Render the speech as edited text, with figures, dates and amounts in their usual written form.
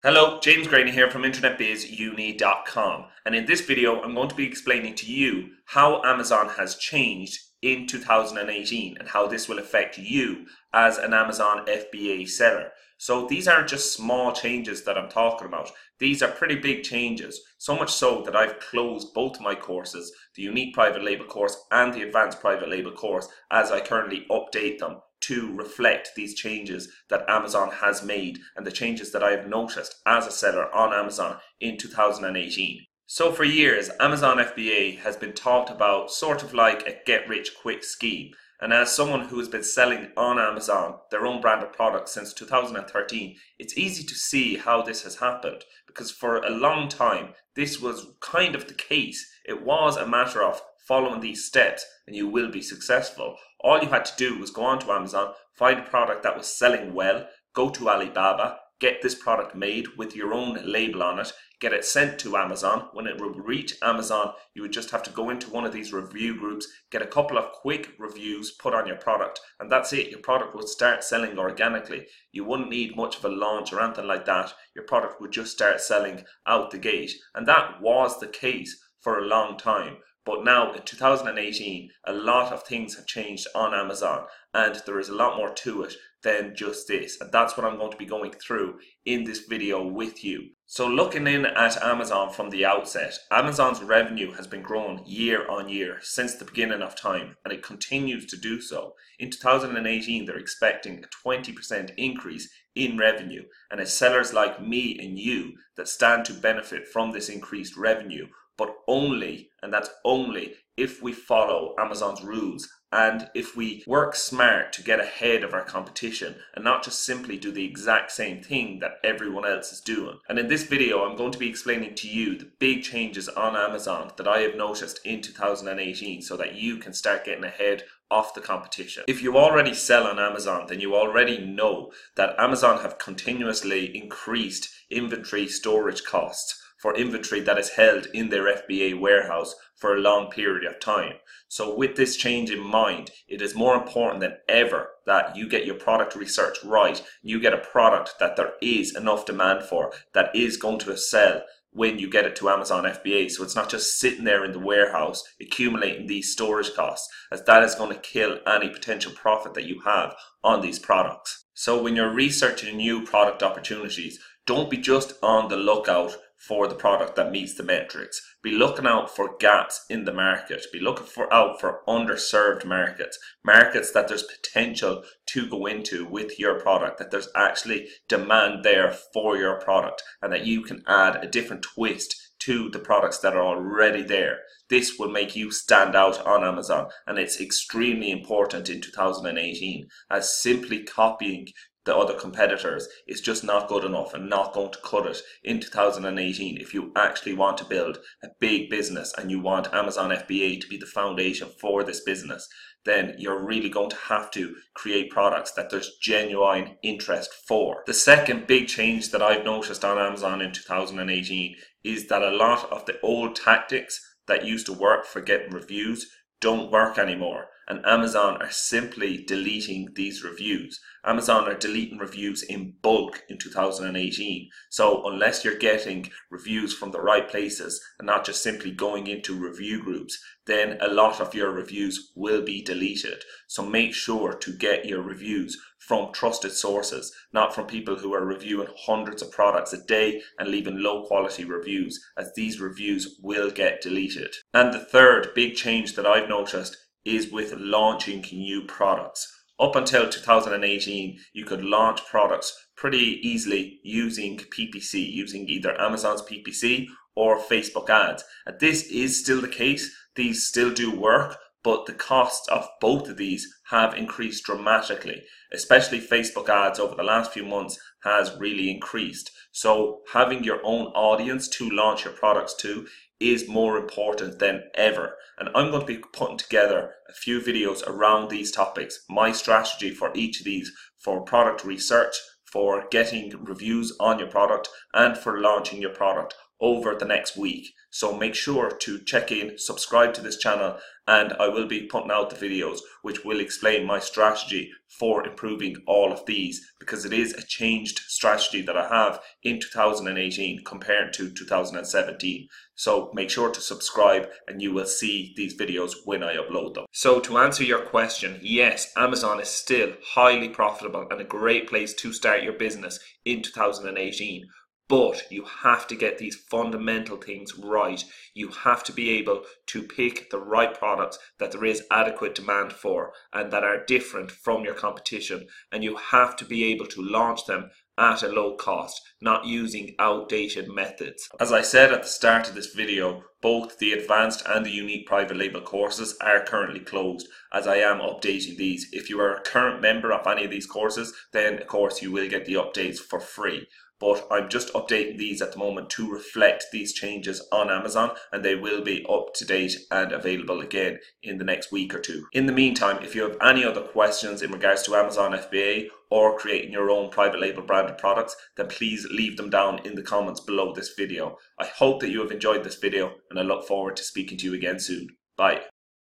Hello, James Graney here from InternetBizUni.com, and in this video I'm going to be explaining to you how Amazon has changed in 2018 and how this will affect you as an Amazon FBA seller. So these aren't just small changes that I'm talking about. These are pretty big changes, so much so that I've closed both my courses, the Unique Private Label course and the Advanced Private Label course, as I currently update them to reflect these changes that Amazon has made and the changes that I have noticed as a seller on Amazon in 2018. So for years, Amazon FBA has been talked about sort of like a get-rich-quick scheme. And as someone who has been selling on Amazon their own brand of products since 2013, it's easy to see how this has happened, because for a long time this was kind of the case. It was a matter of following these steps and you will be successful. All you had to do was go onto Amazon, find a product that was selling well, go to Alibaba, get this product made with your own label on it, get it sent to Amazon. When it would reach Amazon, you would just have to go into one of these review groups, get a couple of quick reviews put on your product, and that's it. Your product would start selling organically. You wouldn't need much of a launch or anything like that. Your product would just start selling out the gate. And that was the case for a long time. But now in 2018, a lot of things have changed on Amazon, and there is a lot more to it than just this. And that's what I'm going to be going through in this video with you. So looking in at Amazon from the outset, Amazon's revenue has been growing year on year since the beginning of time, and it continues to do so. In 2018, they're expecting a 20% increase in revenue, and it's sellers like me and you that stand to benefit from this increased revenue, but only, and that's only, if we follow Amazon's rules and if we work smart to get ahead of our competition and not just simply do the exact same thing that everyone else is doing. And in this video, I'm going to be explaining to you the big changes on Amazon that I have noticed in 2018 so that you can start getting ahead of the competition. If you already sell on Amazon, then you already know that Amazon have continuously increased inventory storage costs for inventory that is held in their FBA warehouse for a long period of time. So with this change in mind, it is more important than ever that you get your product research right. You get a product that there is enough demand for, that is going to sell when you get it to Amazon FBA. So it's not just sitting there in the warehouse accumulating these storage costs, as that is going to kill any potential profit that you have on these products. So when you're researching new product opportunities, don't be just on the lookout for the product that meets the metrics. Be looking out for gaps in the market. Be looking out for underserved markets. Markets that there's potential to go into with your product, that there's actually demand there for your product, and that you can add a different twist to the products that are already there. This will make you stand out on Amazon, and it's extremely important in 2018, as simply copying the other competitors is just not good enough and not going to cut it in 2018. If you actually want to build a big business and you want Amazon FBA to be the foundation for this business, then you're really going to have to create products that there's genuine interest for. The second big change that I've noticed on Amazon in 2018 is that a lot of the old tactics that used to work for getting reviews don't work anymore, and Amazon are simply deleting these reviews. Amazon are deleting reviews in bulk in 2018. So unless you're getting reviews from the right places and not just simply going into review groups, then a lot of your reviews will be deleted. So make sure to get your reviews from trusted sources, not from people who are reviewing hundreds of products a day and leaving low quality reviews, as these reviews will get deleted. And the third big change that I've noticed is with launching new products. Up until 2018, you could launch products pretty easily using PPC, using either Amazon's PPC or Facebook ads. And this is still the case. These still do work, but the costs of both of these have increased dramatically. Especially Facebook ads over the last few months has really increased. So having your own audience to launch your products to is more important than ever. And I'm going to be putting together a few videos around these topics, my strategy for each of these, for product research, for getting reviews on your product, and for launching your product. over the next week. So make sure to check in, subscribe to this channel, and I will be putting out the videos which will explain my strategy for improving all of these, because it is a changed strategy that I have in 2018 compared to 2017. So make sure to subscribe and you will see these videos when I upload them. So to answer your question, yes, Amazon is still highly profitable and a great place to start your business in 2018. But you have to get these fundamental things right. You have to be able to pick the right products that there is adequate demand for and that are different from your competition. And you have to be able to launch them at a low cost, not using outdated methods. As I said at the start of this video, both the advanced and the unique private label courses are currently closed, as I am updating these. If you are a current member of any of these courses, then of course you will get the updates for free. But I'm just updating these at the moment to reflect these changes on Amazon, and they will be up to date and available again in the next week or two. In the meantime, if you have any other questions in regards to Amazon FBA or creating your own private label branded products, then please leave them down in the comments below this video. I hope that you have enjoyed this video, and I look forward to speaking to you again soon. Bye.